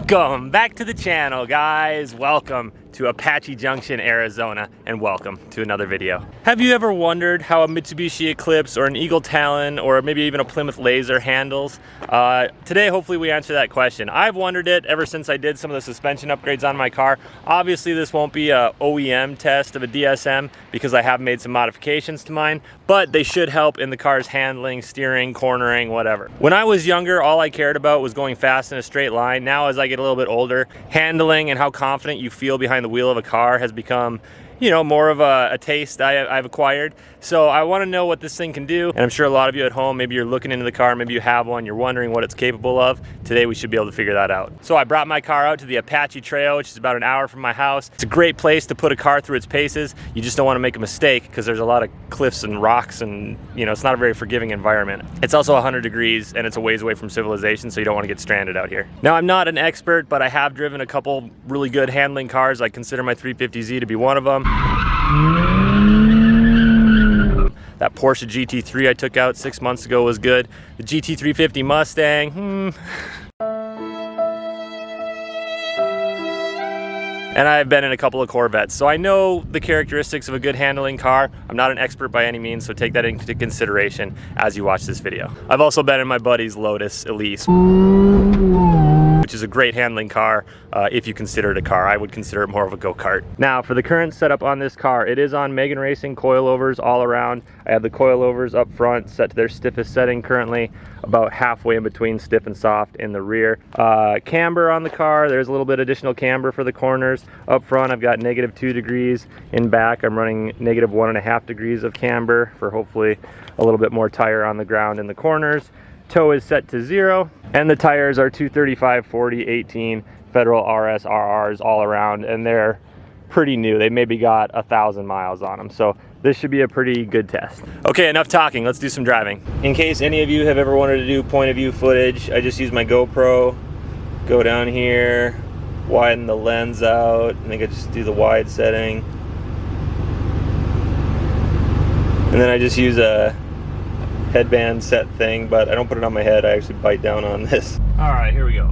Welcome back to the channel, guys. Welcome to Apache Junction, Arizona, and welcome to another video. Have you ever wondered how a Mitsubishi Eclipse or an Eagle Talon or maybe even a Plymouth Laser handles? Today, hopefully we answer that question. I've wondered it ever since I did some of the suspension upgrades on my car. Obviously, this won't be a OEM test of a DSM because I have made some modifications to mine, but they should help in the car's handling, steering, cornering, whatever. When I was younger, all I cared about was going fast in a straight line. Now, as I get a little bit older, handling and how confident you feel behind the wheel of a car has become, you know, more of a taste I've acquired. So I want to know what this thing can do, and I'm sure a lot of you at home, maybe you're looking into the car, maybe you have one, you're wondering what it's capable of. Today we should be able to figure that out. So I brought my car out to the Apache Trail, which is about an hour from my house. It's a great place to put a car through its paces. You just don't want to make a mistake because there's a lot of cliffs and rocks and, you know, it's not a very forgiving environment. It's also 100 degrees and it's a ways away from civilization, so you don't want to get stranded out here. Now, I'm not an expert, but I have driven a couple really good handling cars. I consider my 350Z to be one of them. That Porsche GT3 I took out 6 months ago was good. The GT350 Mustang, And I've been in a couple of Corvettes, so I know the characteristics of a good handling car. I'm not an expert by any means, so take that into consideration as you watch this video. I've also been in my buddy's Lotus Elise, which is a great handling car if you consider it a car. I would consider it more of a go-kart. Now, for the current setup on this car, it is on Megan Racing coilovers all around. I have the coilovers up front set to their stiffest setting currently, about halfway in between stiff and soft in the rear. Camber on the car, there's a little bit additional camber for the corners. Up front, I've got -2 degrees. In back, I'm running -1.5 degrees of camber for hopefully a little bit more tire on the ground in the corners. Toe is set to 0, and the tires are 235, 40, 18 Federal RS RRs all around, and they're pretty new. They maybe got 1,000 miles on them, so this should be a pretty good test. Okay, enough talking, let's do some driving. In case any of you have ever wanted to do point of view footage, I just use my GoPro, go down here, widen the lens out. I think I just do the wide setting, and then I just use a headband set thing, but I don't put it on my head, I actually bite down on this. All right, here we go.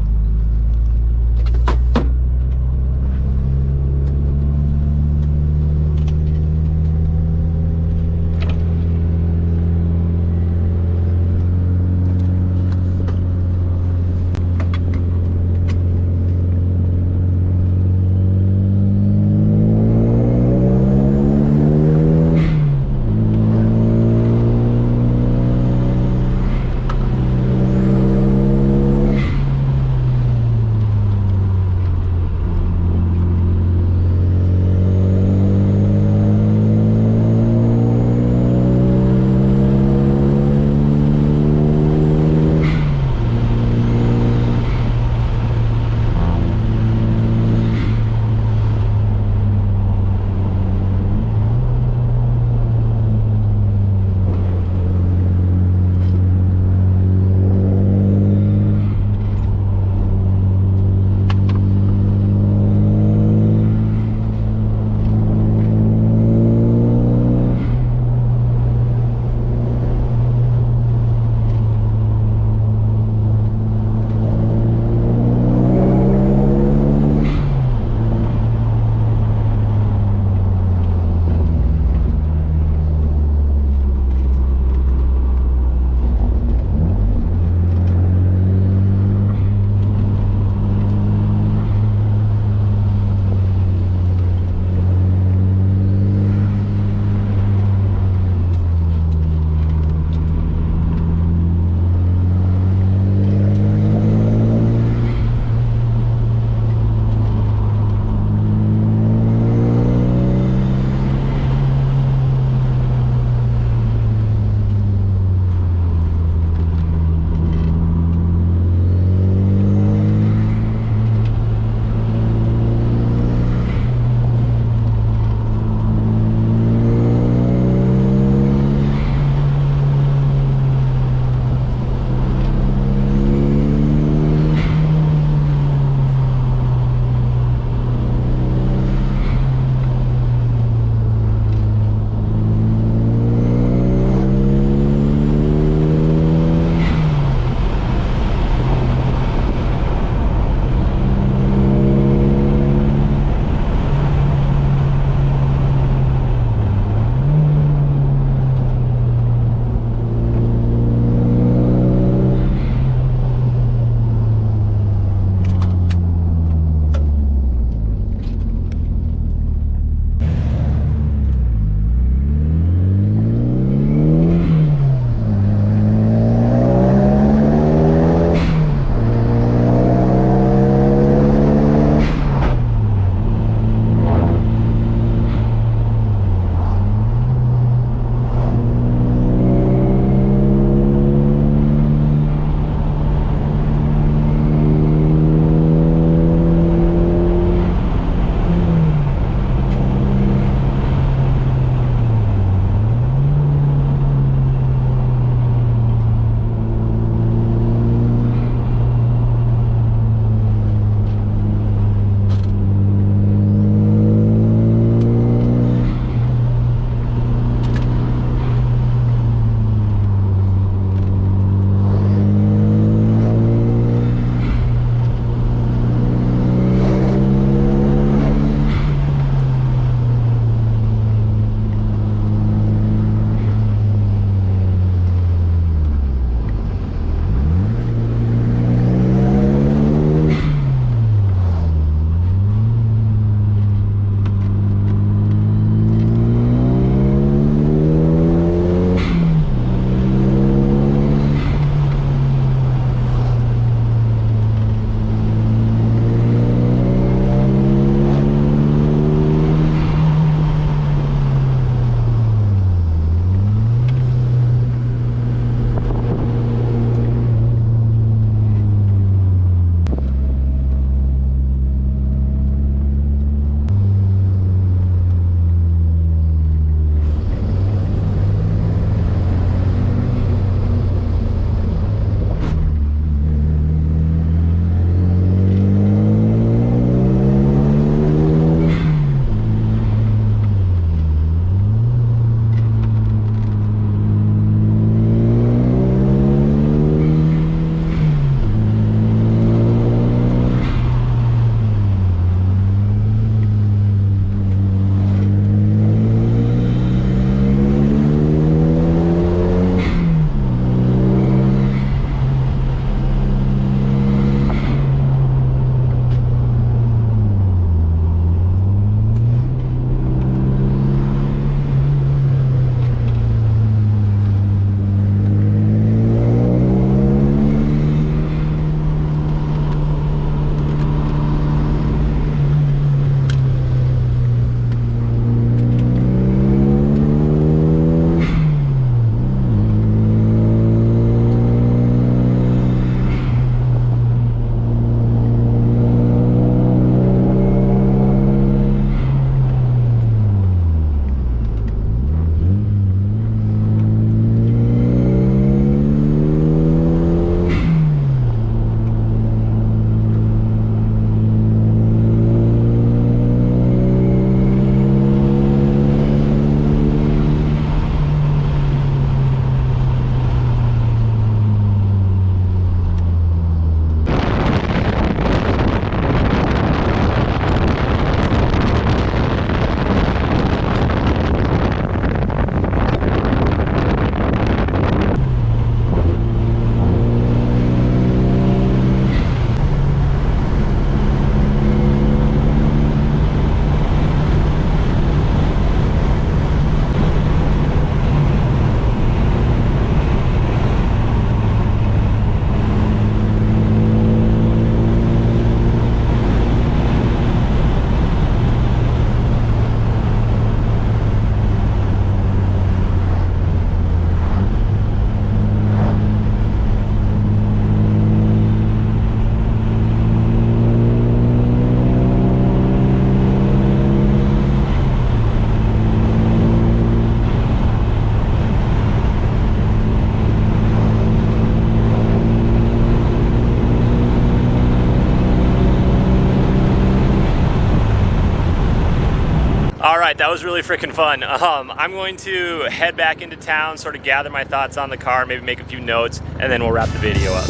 right, that was really freaking fun. I'm going to head back into town, sort of gather my thoughts on the car, maybe make a few notes, and then we'll wrap the video up.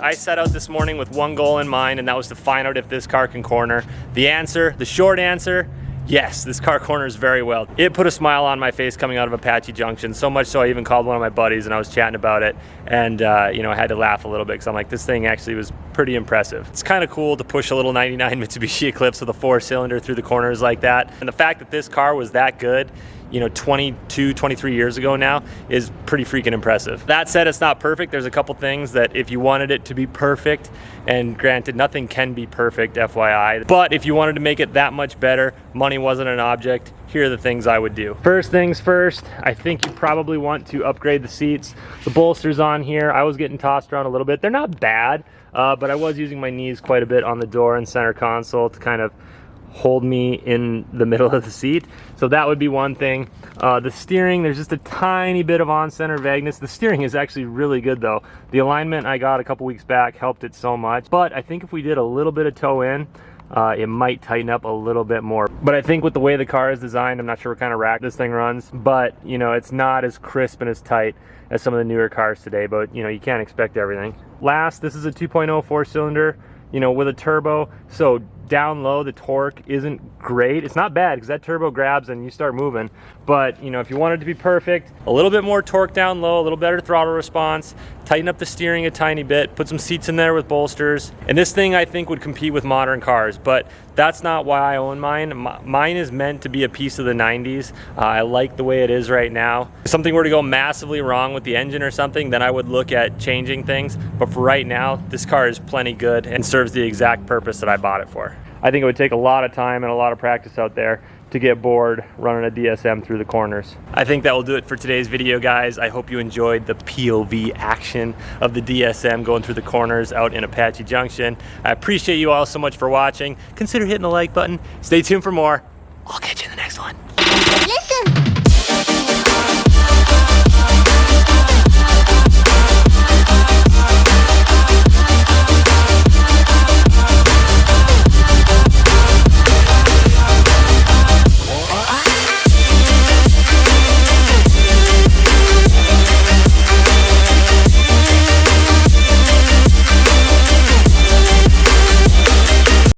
I set out this morning with one goal in mind, and that was to find out if this car can corner. The short answer, yes, this car corners very well. It put a smile on my face coming out of Apache Junction, so much so I even called one of my buddies and I was chatting about it, and you know, I had to laugh a little bit because I'm like, this thing actually was pretty impressive. It's kind of cool to push a little 99 Mitsubishi Eclipse with a 4-cylinder through the corners like that, and the fact that this car was that good, you know, 22, 23 years ago now, is pretty freaking impressive. That said, it's not perfect. There's a couple things that if you wanted it to be perfect, and granted, nothing can be perfect, FYI, but if you wanted to make it that much better, money wasn't an object, here are the things I would do. First things first, I think you probably want to upgrade the seats. The bolsters on here, I was getting tossed around a little bit. They're not bad, but I was using my knees quite a bit on the door and center console to kind of hold me in the middle of the seat. So that would be one thing. The steering, there's just a tiny bit of on-center vagueness. The steering is actually really good though. The alignment I got a couple weeks back helped it so much, but I think if we did a little bit of toe in, it might tighten up a little bit more. But I think with the way the car is designed, I'm not sure what kind of rack this thing runs, but you know, it's not as crisp and as tight as some of the newer cars today, but you know, you can't expect everything. Last, this is a 2.0 4-cylinder, you know, with a turbo, so down low the torque isn't great. It's not bad because that turbo grabs and you start moving, but you know, if you want it to be perfect, a little bit more torque down low, a little better throttle response, tighten up the steering a tiny bit, put some seats in there with bolsters, and this thing I think would compete with modern cars, but that's not why I own mine. Mine is meant to be a piece of the 90s. I like the way it is right now. If something were to go massively wrong with the engine or something, then I would look at changing things, but for right now, this car is plenty good and serves the exact purpose that I bought it for. I think it would take a lot of time and a lot of practice out there to get bored running a DSM through the corners. I think that will do it for today's video, guys. I hope you enjoyed the POV action of the DSM going through the corners out in Apache Junction. I appreciate you all so much for watching. Consider hitting the like button. Stay tuned for more. I'll catch you in the next one. Listen.